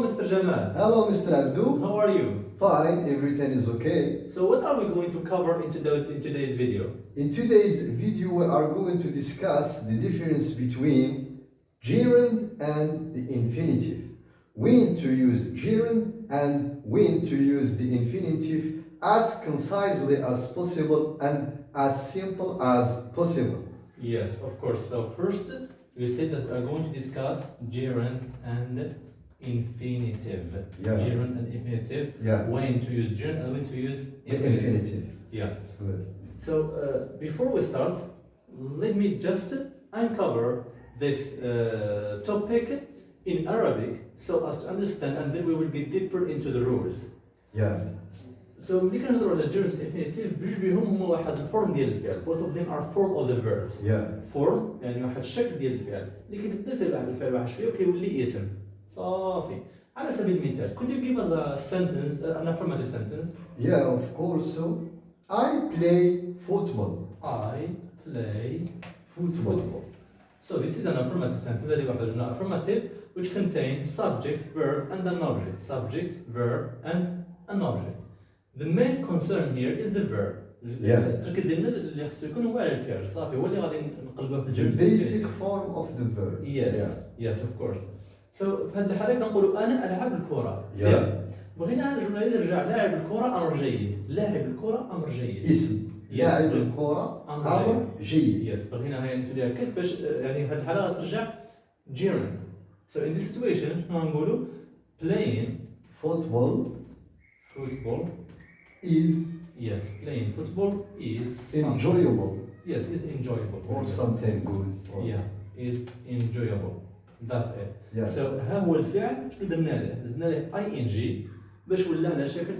Mr. Jamal. Hello, Mr. Abdu. How are you? Fine, everything is okay. So what are we going to cover in today's video? In today's video, we are going to discuss the difference between gerund and the infinitive. When to use gerund and when to use the infinitive as concisely as possible and as simple as possible. Yes, of course. So first, we said that we are going to discuss gerund and infinitive. Yeah. Gerund and infinitive. Yeah. When to use gerund and when to use The infinitive. Yeah. Good. So before we start, let me just uncover this topic in Arabic so as to understand, and then we will get deeper into the rules. Yeah. So ملي كنهضروا على gerund infinitive بجوجهم هما واحد الفورم ديال الفعل. Both of them are form of the verbs. Yeah. Form يعني واحد الشكل ديال الفعل اللي كيتبدل فيه الفعل واحد شويه وكيولي اسم. صافي. على سبيل المثال, could you give us a sentence, an affirmative sentence? Yeah, of course. So, I play football. I play Football. football. So this is an affirmative sentence. هذه واحد الجملة affirmative which contains subject, verb and an object. Subject, verb and an object. The main concern here is the verb. التركيز ديالنا اللي خصو يكون هو على الفعل. صافي هو اللي غادي نقلبوه في The الجملة. basic form of the verb. Yes, of course. So في هذه الحالة كنقولوا أنا ألعب الكرة. بغينا هذه الجملة ترجع لاعب الكرة أمر جيد. لاعب الكرة أمر جيد. اسم. لاعب الكرة أمر جيد. Yes. بغينا هاي نسوليها كيف باش يعني في هذه الحالة غترجع gerund. So in this situation غنقولوا playing football is playing football is enjoyable. Yes, is enjoyable. Or something good. Is enjoyable. That's it. Yeah. So ها هو الفعل شنو درنا له؟ زدنا له ing باش ولا على شكل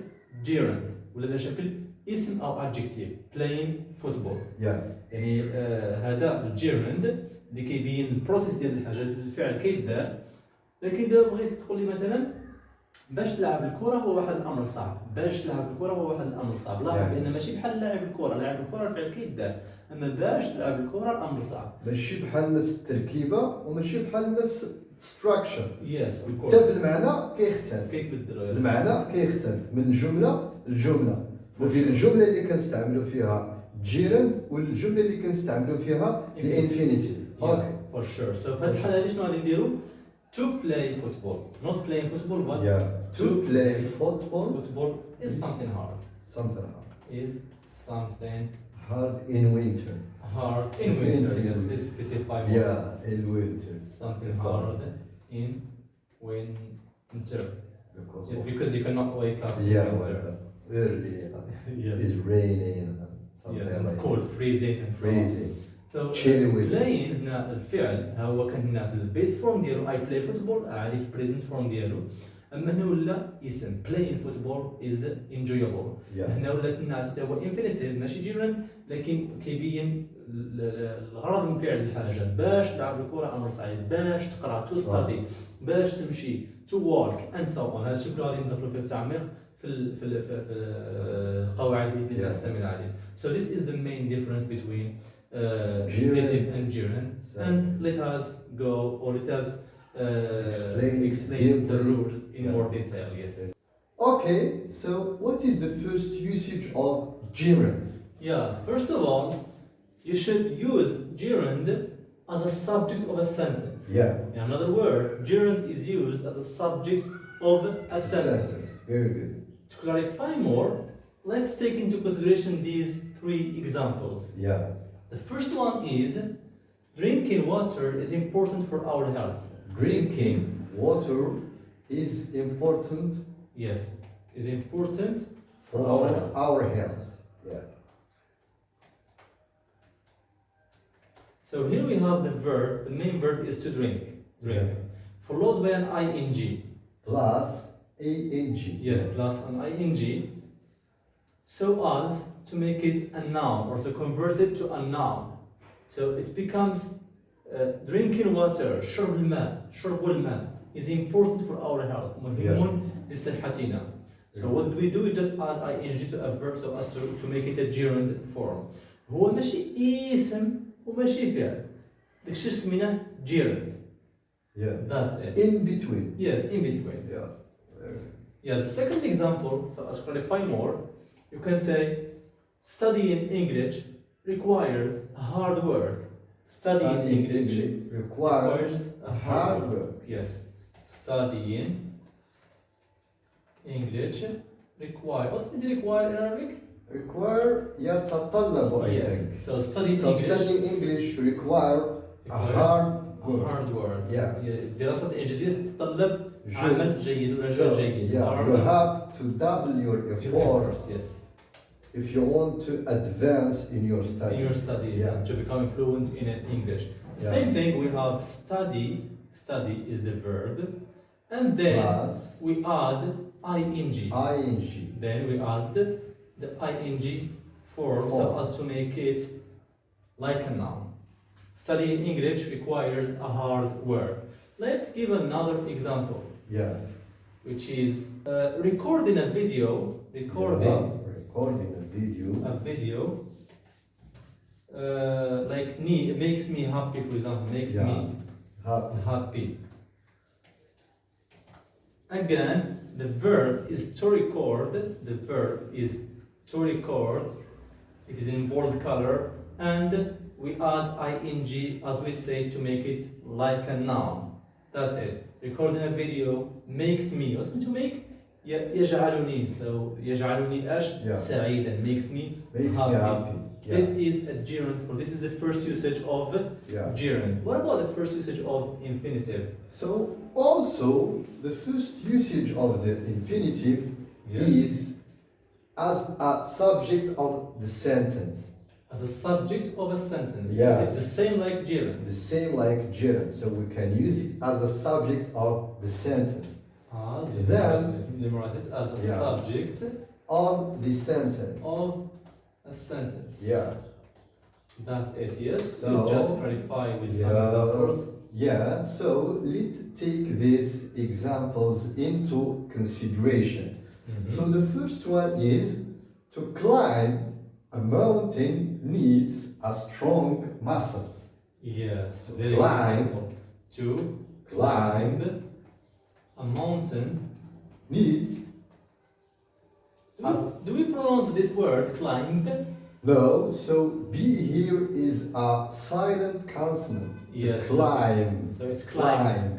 gerund ولا على شكل اسم أو adjective. Playing football. يعني هذا الجيرند اللي كيبين البروسيس ديال الحاجه الفعل كيدار. لكن دابا بغيت تقول لي مثلا باش تلعب الكره هو واحد الامر صعب. باش تلعب الكره هو واحد الامر صعب. لاحظ بان ماشي بحال لاعب الكره. لاعب الكره الفعل كيدار، اما باش تلعب الكره الامر صعب. ماشي بحال نفس التركيبه وماشي بحال نفس structure. يس حتى في المعنى كيختلف. كيتبدل المعنى كيختلف من جمله لجمله. وبين الجمله اللي كنستعملوا فيها gerund والجمله اللي كنستعملوا فيها the infinitive. Okay. For sure. So في هذه الحاله هذه شنو غادي نديروا؟ To play football. Not playing football, but to play football. Football is something hard. Something hard. Is something hard in winter. Hard in winter. Yes, let's specify more. Yeah, in winter. Something hard in winter. Because you cannot wake up in winter. Early. Yes. It's raining. Something like cold, freezing and freezing. So playing هنا الفعل ها هو كان هنا في البيس فورم ديالو I play football عادي في البريزنت فورم ديالو. اما هنا ولا اسم playing football is enjoyable. هنا ولات لنا حتى هو infinitive ماشي gerund لكن كيبين الغرض من فعل الحاجه. باش تلعب الكره امر صعيب. باش تقرا to study. باش تمشي to walk and so on. هذا الشيء كله غادي ندخلوا فيه بتعميق في القواعد باذن الله السميع العليم. So this is the main difference between infinitive and gerund. And let us go, or let us explain the rules in more detail. Yes. Okay, so what is the first usage of gerund? Yeah, first of all, you should use gerund as a subject of a sentence. In another word, gerund is used as a subject of a sentence. Very good. To clarify more, let's take into consideration these three examples. The first one is drinking water is important for our health. Drinking water is important. Yes, is important for our health. So here we have the verb. The main verb is to drink. Followed by an ing. Plus ing. Yes, plus an ing. So as to make it a noun or to convert it to a noun. So it becomes drinking water, شرب الماء is important for our health. مهم لصحتنا. So what do? We just add ing to a verb so as to make it a gerund form. هو ماشي اسم وماشي فعل. داكشي اللي سميناه gerund. Yeah. That's it. In between. Yes, in between. Yeah. Yeah, the second example, so as clarify more, you can say studying English requires hard work. Studying English requires hard work. Yes. Studying English require. What does it require in Arabic? Require يتطلب I Yes. think. So studying So English studying English require a hard work. hard work. Yeah. دراسة الإنجليزية تتطلب عمل جيد ولا So, جيد. yeah, you have to double your effort Yes. if you want to advance in your studies. In your studies, Yeah. to become fluent in English. Yeah. Same thing, we have study. Study is the verb, and then Plus we add ing. ing. Then we add the ing form so as to make it like a noun. Studying English requires a hard work. Let's give another example, Yeah. which is recording a video. Recording a video. Like it makes me happy, for example, makes me happy. Again, the verb is to record. The verb is to record. It is in bold color, and we add ing as we say to make it like a noun. That's it. Recording a video makes me. What's to make? يجعلني. So يجعلني ايش؟ سعيدا. Makes me happy. Yeah. This is a gerund for. This is the first usage of gerund. What about the first usage of infinitive? So also the first usage of the infinitive is as a subject of the sentence. As a subject of a sentence. Yeah. It's the same like gerund. The same like gerund. So we can use it as a subject of the sentence. Then memorize it as a subject of the sentence. Of a sentence. Yeah. That's it, yes? So, you just clarify with some examples. Yeah, so let's take these examples into consideration. So the first one is to climb a mountain needs a strong muscles. Yes, very good example. To climb a mountain needs. Do we pronounce this word climb? No, so B here is a silent consonant. Yes. Climb. So it's climb.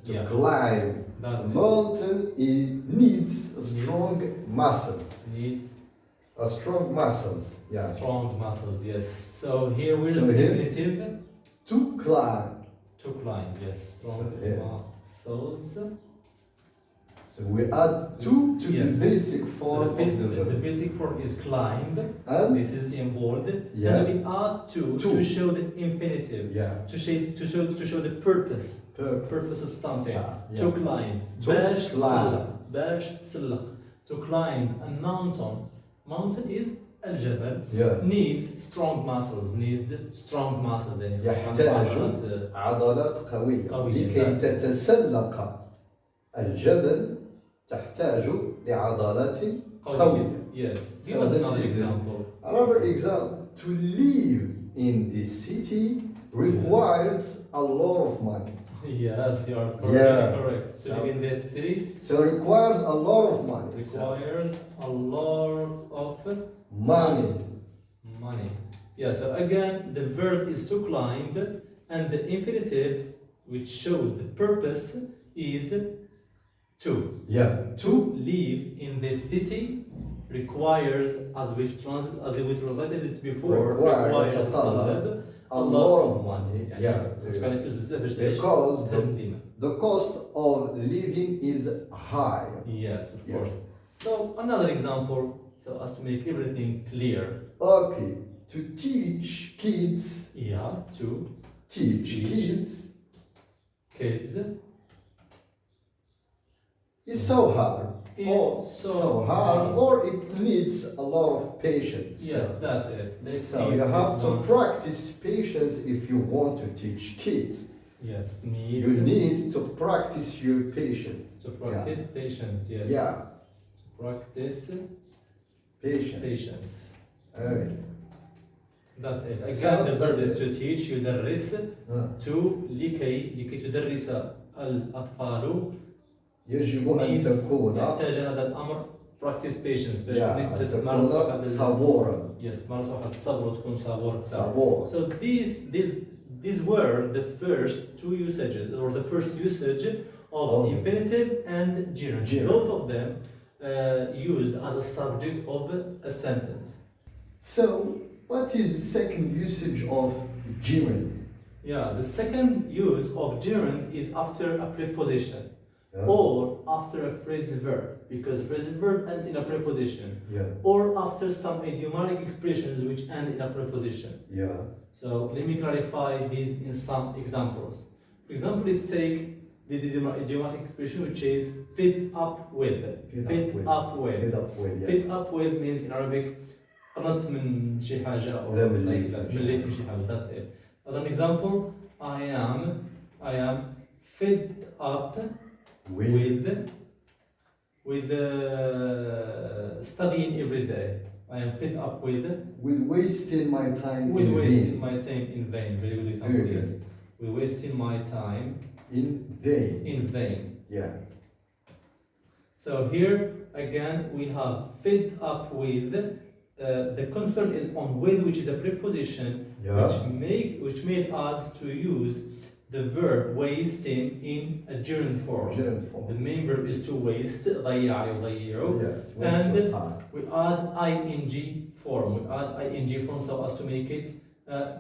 To climb. That's a mountain it needs strong muscles. Needs a strong muscles. Yeah. Strong muscles, yes. So here we're the infinitive. To climb. To climb, yes. Strong muscles. So we add to the basic form of the verb. The basic form is climb. And this is in bold. And we add to show the infinitive. Yeah. To show the purpose. Purpose of something. To climb. باش تسلق. To climb a mountain. Mountain is الجبل. Needs strong muscles. يحتاج عضلات قوية. لكي تتسلق الجبل تحتاج لعضلات قوية. Yes. Give us another example. Another example. To live in the city requires a lot of money. Yes, you are correct. To live in this city. So it requires a lot of money. Requires a lot of money. Yeah, so again, the verb is to climb, and the infinitive, which shows the purpose, is to. Yeah. To live in this city requires, as we translated it before, requires a lot of money. Yeah. Because the cost of living is high. Yes, of course. So another example, so as to make everything clear. Okay. To teach kids. Yeah, to teach kids. It's so hard. So hard, or it needs a lot of patience. Yes, that's it. So you have to practice patience if you want to teach kids. Yes, you need to practice your patience. To practice patience, yes. Yeah. To practice patience. All right. That's it. So, Again, the verb that's is to teach. يدرس to لكي تدرس الأطفال يجب أن تكون يحتاج هذا الأمر practice patience باش أن تمارس تكون واحد صبورا. تمارس واحد الصبر وتكون صبور. صبور. So these were the first two usages or the first usage of infinitive and gerund. Both of them used as a subject of a sentence. So, what is the second usage of gerund? Yeah, the second use of gerund is after a preposition or after a phrasal verb, because phrasal verb ends in a preposition, or after some idiomatic expressions which end in a preposition. So let me clarify these in some examples. For example, let's take this idiomatic expression which is fit up with. Fit up with means in Arabic قنط من شي حاجة or مليت من شي حاجة. That's it. As an example, I am fed up with studying every day. I am fed up with wasting my time in vain. Very good example. Yes. With wasting my time in vain. Yeah. So here again we have fed up with. The concern is on with, which is a preposition, which made us to use the verb wasting in a gerund form. The main verb is to waste, ضيع يضيع, and we add ing form. We add ing form so as to make it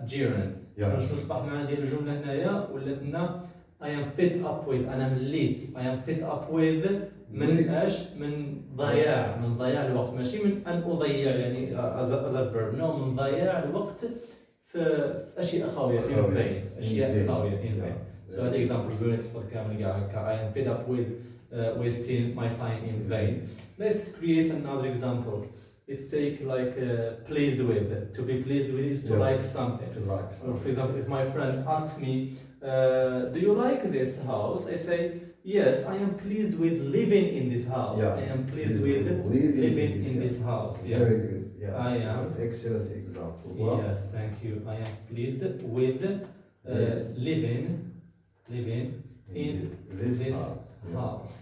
gerund. شنو أصبح معنا ديال الجملة هنايا ولات لنا I am fed up with. أنا مليت. I am fed up with من ايش؟ من ضياع الوقت، ماشي من ان اضيع يعني as a verb. No, من ضياع الوقت في اشياء خاويه in vain. اشياء خاويه in vain. So هذه examples بغيت تفضل كامل كاع. I am fed up with wasting my time in vain. Let's create another example. Let's take like pleased with. To be pleased with is to like something. For example, if my friend asks me, do you like this house? I say, yes, I am pleased with living in this house. I am pleased with living in this house. Very good. I am. Excellent example. Yes, thank you. I am pleased with living in this house.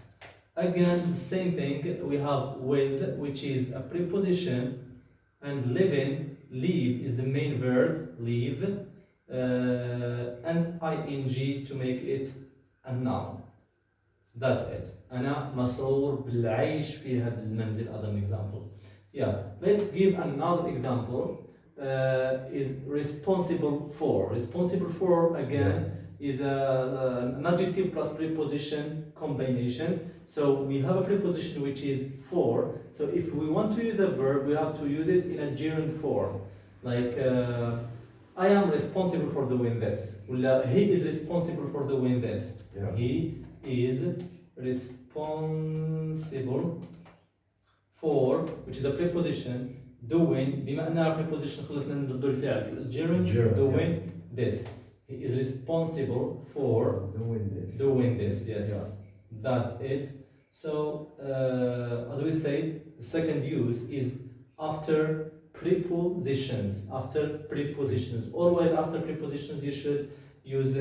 Again, same thing. We have with, which is a preposition, and live is the main verb, live, and ing to make it a noun. That's it. أنا مسرور بالعيش في هذا المنزل as an example. Yeah, let's give another example. Is responsible for. Responsible for again is an adjective plus preposition combination. So we have a preposition which is for. So if we want to use a verb, we have to use it in a gerund form. Like I am responsible for doing this. He is responsible for doing this. He is responsible for, which is a preposition, doing. بما أنها preposition خلتنا نردوا الفعل في الجيرند doing this. He is responsible for doing this. Yes, that's it. So as we said, the second use is after prepositions. Always after prepositions you should use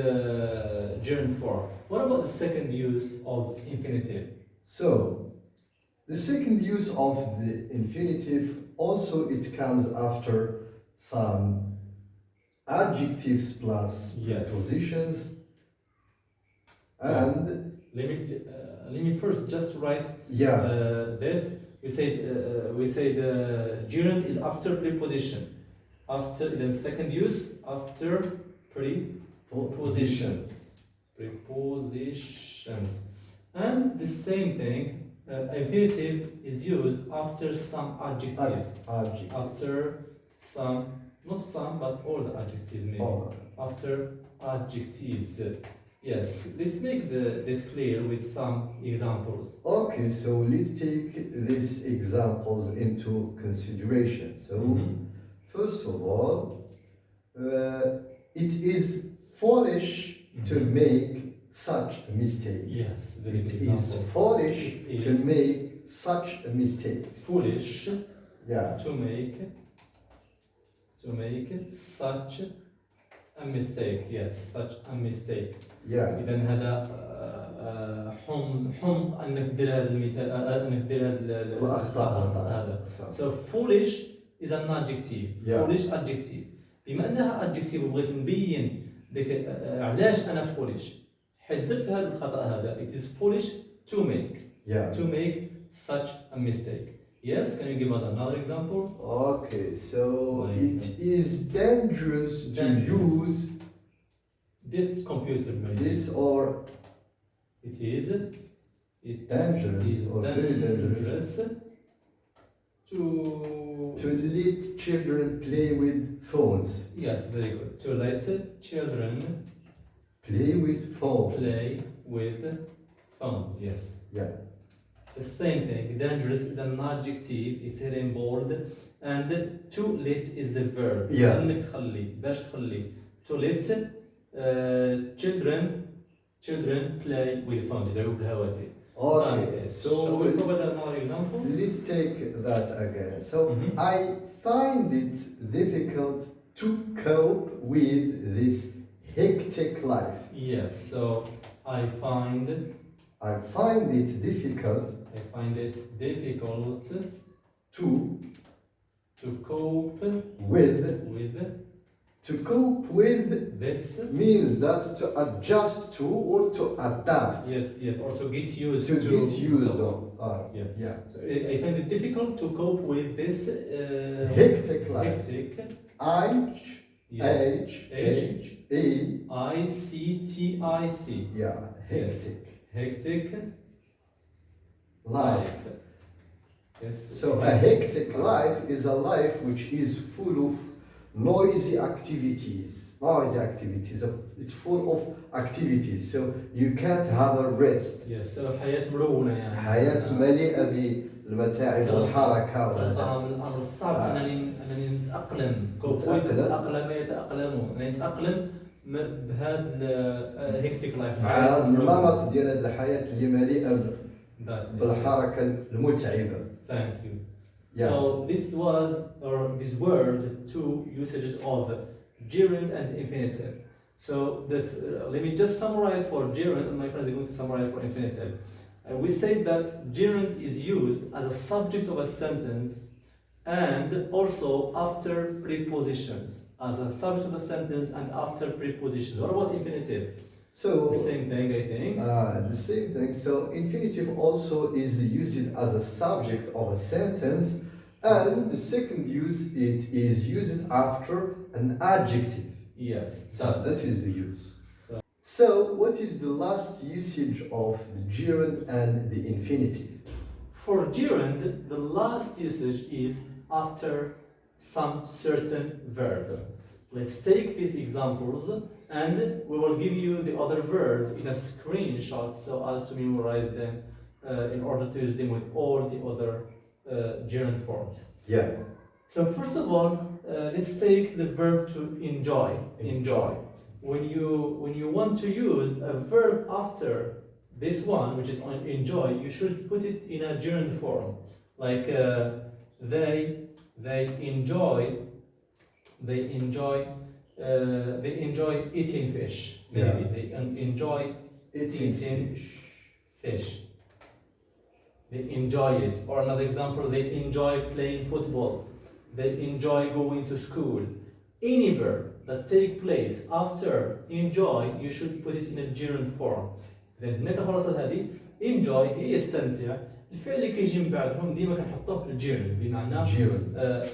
gerund form. What about the second use of infinitive? So the second use of the infinitive also it comes after some adjectives plus prepositions. And let me first just write this. We say the gerund is after preposition. After the second use after prepositions. And the same thing, infinitive is used after some adjectives. After some, not some, but all the adjectives maybe. After adjectives. Yes, let's make this clear with some examples. Okay, so let's take these examples into consideration. So, first of all, it is foolish to make such mistakes. Yes, it is foolish to make such a mistake. Foolish. Yeah. To make to make such a mistake. Yes, such a mistake. Yeah. إذا هذا حمق أنك تدير هذا المثال أنك تدير هذا الخطأ هذا. So foolish is an adjective. Foolish adjective. بما أنها adjective وبغيت نبين ديك علاش أنا foolish حيت درت هذا الخطأ هذا. It is foolish to make such a mistake. Yes, can you give us another example? Okay, so it is dangerous to use this computer. Maybe. This or it is dangerous or very dangerous to let children play with phones. Yes, very good. To let children play with phones. Yes. Yeah. The same thing. Dangerous is an adjective. It's here in bold. And to let is the verb. Yeah. أنك تخلي باش تخلي. To let children play with phones. يلعبوا بالهواتف. Okay. So shall we provide another example? Let's take that again. So I find it difficult to cope with this hectic life. Yes. So I find it difficult to cope with this means that to adjust to or to adapt. Yes, or to get used to. Get used to. Yeah. So I find it difficult to cope with this hectic life. H-E-C-T-I-C. Yeah, hectic life. Yes. So a hectic life is a life which is full of noisy activities. It's full of activities, so you can't have a rest. Yes, so حياة ملونة يعني. حياة مليئة بالمتاعب والحركة. الأمر الصعب أنني نتأقلم. نتأقلم بهذا hectic life. مع هذا النمط ديال هذه الحياة اللي مليئة بالحركة المتعبة. Thank you. Yeah. So this were the two usages of gerund and infinitive. So let me just summarize for gerund, and my friends are going to summarize for infinitive. We said that gerund is used as a subject of a sentence and also after prepositions. As a subject of a sentence and after prepositions. What about infinitive? So the same thing, I think. The same thing. So infinitive also is used as a subject of a sentence, and the second use it is used after an adjective. Yes, that is the use. So what is the last usage of the gerund and the infinitive? For gerund, the last usage is after some certain verbs. Let's take these examples and we will give you the other verbs in a screenshot so as to memorize them in order to use them with all the other gerund forms. Yeah. So first of all, let's take the verb to enjoy. When you want to use a verb after this one, which is on enjoy, you should put it in a gerund form. Like they enjoy eating fish. Maybe they enjoy eating fish. They enjoy it. Or another example, they enjoy playing football. They enjoy going to school. Any verb that take place after enjoy, you should put it in a gerund form. Then هناك خلاصة هذه enjoy هي يستمتع. الفعل اللي كيجي من بعدهم ديما كنحطوه في الجيرند بمعنى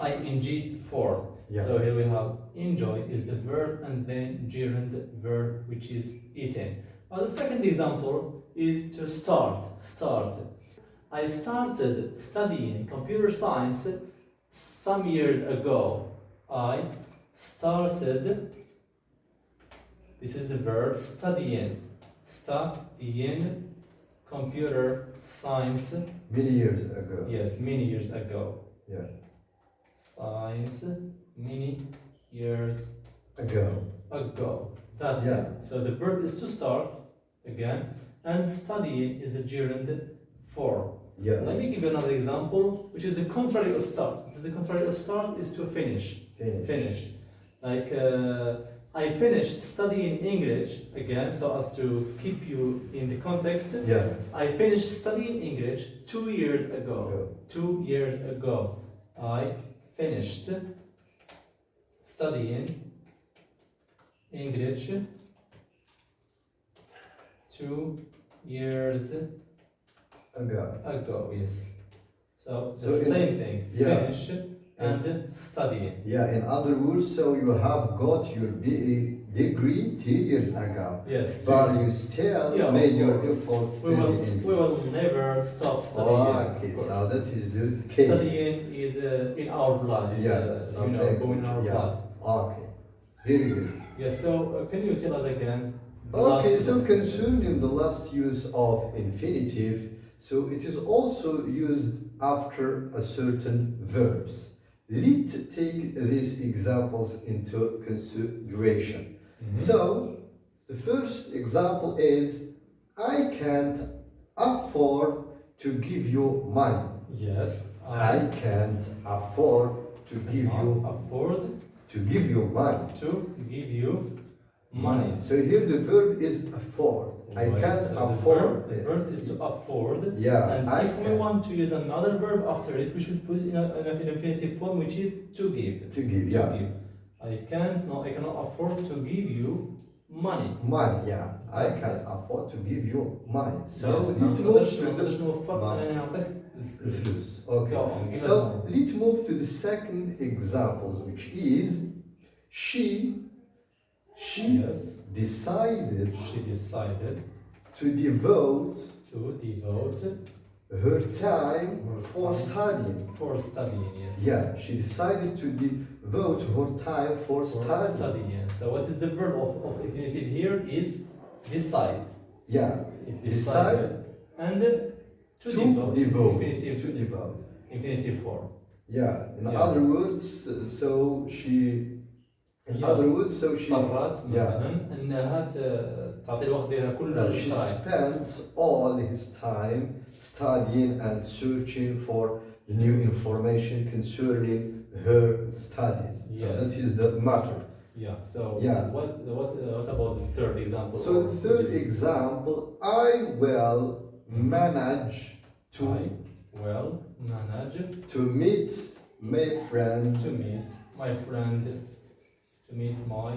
ing form. So here we have enjoy is the verb and then gerund verb which is eaten. The second example is to start. I started studying computer science some years ago. I started, this is the verb, studying computer science. Many years ago. Yes, many years ago. Yeah. Science, many years ago. That's it. So the verb is to start, again, and studying is the gerund form. Yeah. Let me give you another example, which is the contrary of start. The contrary of start is to finish. Finished. Like I finished studying English again, so as to keep you in the context. Yeah. I finished studying English 2 years ago. 2 years ago. I finished studying English 2 years ago. Yes. So the same thing. Yeah. Finish and studying. Yeah, in other words, so you have got your degree 2 years ago. Yes. But you still made your efforts studying. We will never stop studying. Okay, so that is the case. Studying is in our blood. It's, so going in our blood. Okay, very good. Yes, so can you tell us again? Okay, so concerning the last use of infinitive, so it is also used after a certain verbs. Let's take these examples into consideration. So, the first example is, I can't afford to give you money. Yes. I can't afford to give you money. To give you money. So here the verb is afford. I can't afford. The verb is to afford. Yeah. And if we want to use another verb after it, we should put it in an infinitive form, which is to give. To give. Yeah. I cannot afford to give you money. Money. Yeah. I can't afford to give you money. So yes, let's move to the Okay. So let's move to the second example, which is she decided to devote her time for studying. Yes. Yeah, she decided to devote her time for studying. So what is the verb of infinitive here is decide. Yeah. It decided. And to devote. Infinitive form. Yeah. In other words, so she. In other words, so she. She spent all his time studying and searching for new information concerning her studies. Yes. So that is the matter. Yeah. So what about the third example? So the third example, I will manage to meet my friend. To meet my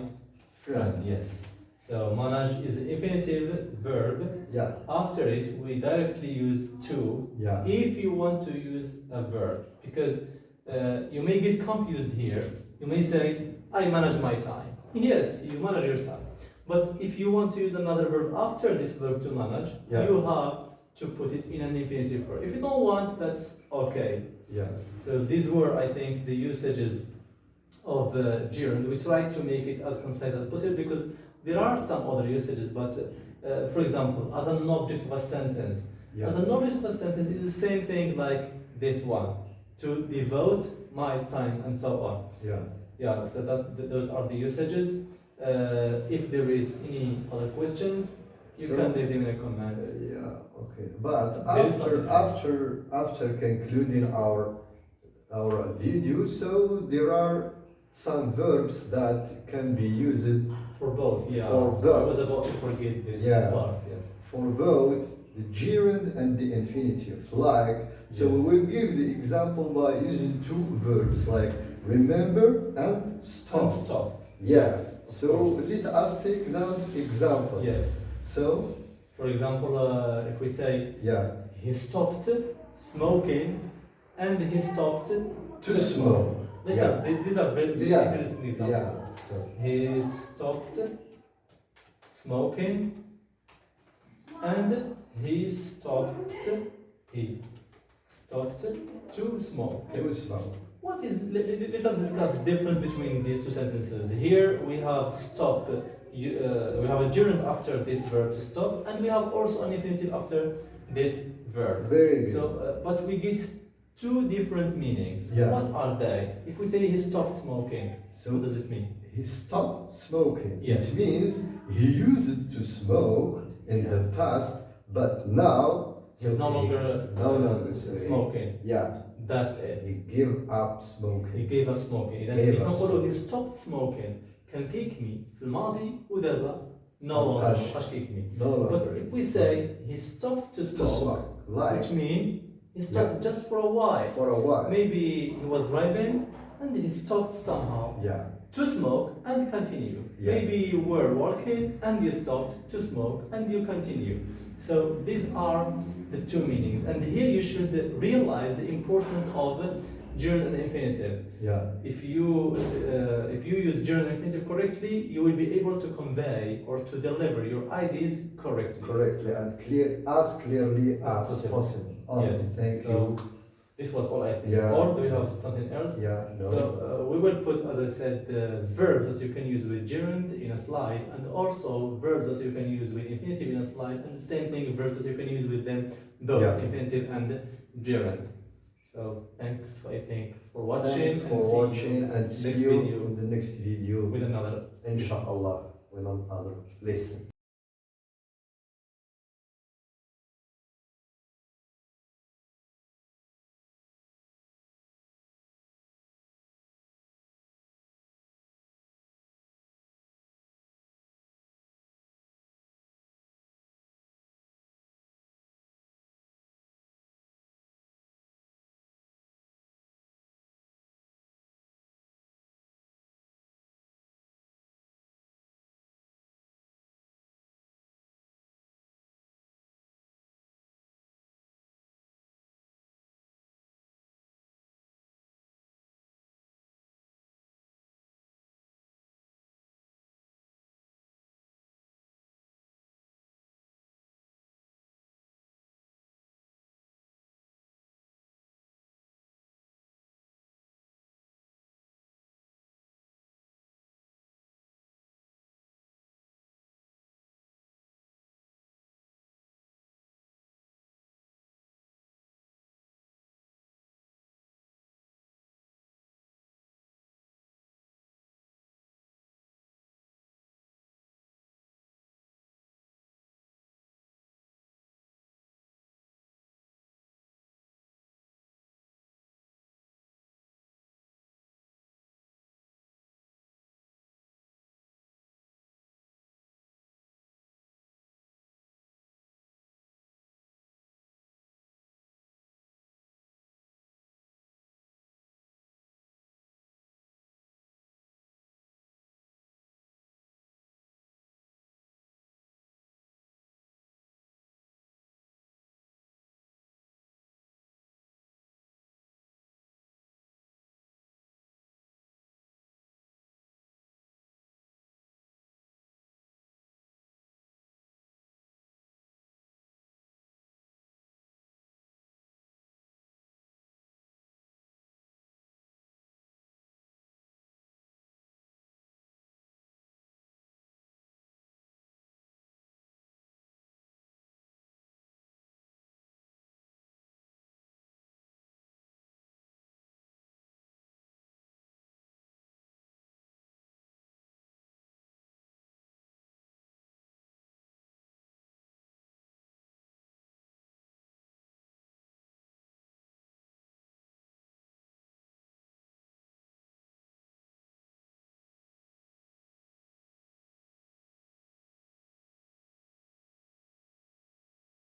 friend. Yes. So manage is an infinitive verb. Yeah. After it, we directly use to. Yeah. If you want to use a verb, because you may get confused here. You may say, I manage my time. Yes, you manage your time. But if you want to use another verb after this verb to manage, you have to put it in an infinitive form. If you don't want, that's okay. Yeah. So these were, I think, the usages of gerund. We tried to make it as concise as possible because there are some other usages, but for example, as an object of a sentence. As an object of a sentence, it's the same thing like this one, to devote my time and so on. Yeah, so those are the usages. If there is any other questions, you can leave them in a comment. Okay. But after concluding our video, so there are some verbs that can be used for both. Yeah. For both. I was about to forget this part. Yes. For both the gerund and the infinitive. So we will give the example by using two verbs like remember and stop. Yes. So let us take those examples. Yes. So, for example, if we say he stopped smoking and he stopped to smoke. These are very interesting examples. So. He stopped smoking and he stopped to smoke. Let us discuss the difference between these two sentences. Here we have stop. We have a gerund after this verb to stop, and we have also an infinitive after this verb. Very good. So, but we get two different meanings. What are they? If we say he stopped smoking, so what does this mean? He stopped smoking. Yes. It means he used to smoke in the past, but now He's no longer smoking. Yeah. That's it. He gave up smoking. He gave up smoking. إذا نقولوا he stopped smoking. كان كيكمي في الماضي ودابا no longer مابقاش كيكمي. But if we say he stopped to smoke, which means he stopped just for a while. For a while. Maybe he was driving and he stopped somehow. Yeah. To smoke and continue. Yeah. Maybe you were walking and you stopped to smoke and you continue. So these are the two meanings. And here you should realize the importance of gerund and infinitive. Yeah. If you use gerund and infinitive correctly, you will be able to convey or to deliver your ideas correctly. Correctly and clearly as possible. Yes. Thank you. This was all I think. Yeah. Or do you have something else? Yeah. No. So we will put, as I said, verbs that you can use with gerund in a slide, and also verbs that you can use with infinitive in a slide, and the same thing, verbs that you can use with them, both infinitive and gerund. So thanks, I think, for watching. And see you video in the next video. with another Inshallah, with another lesson.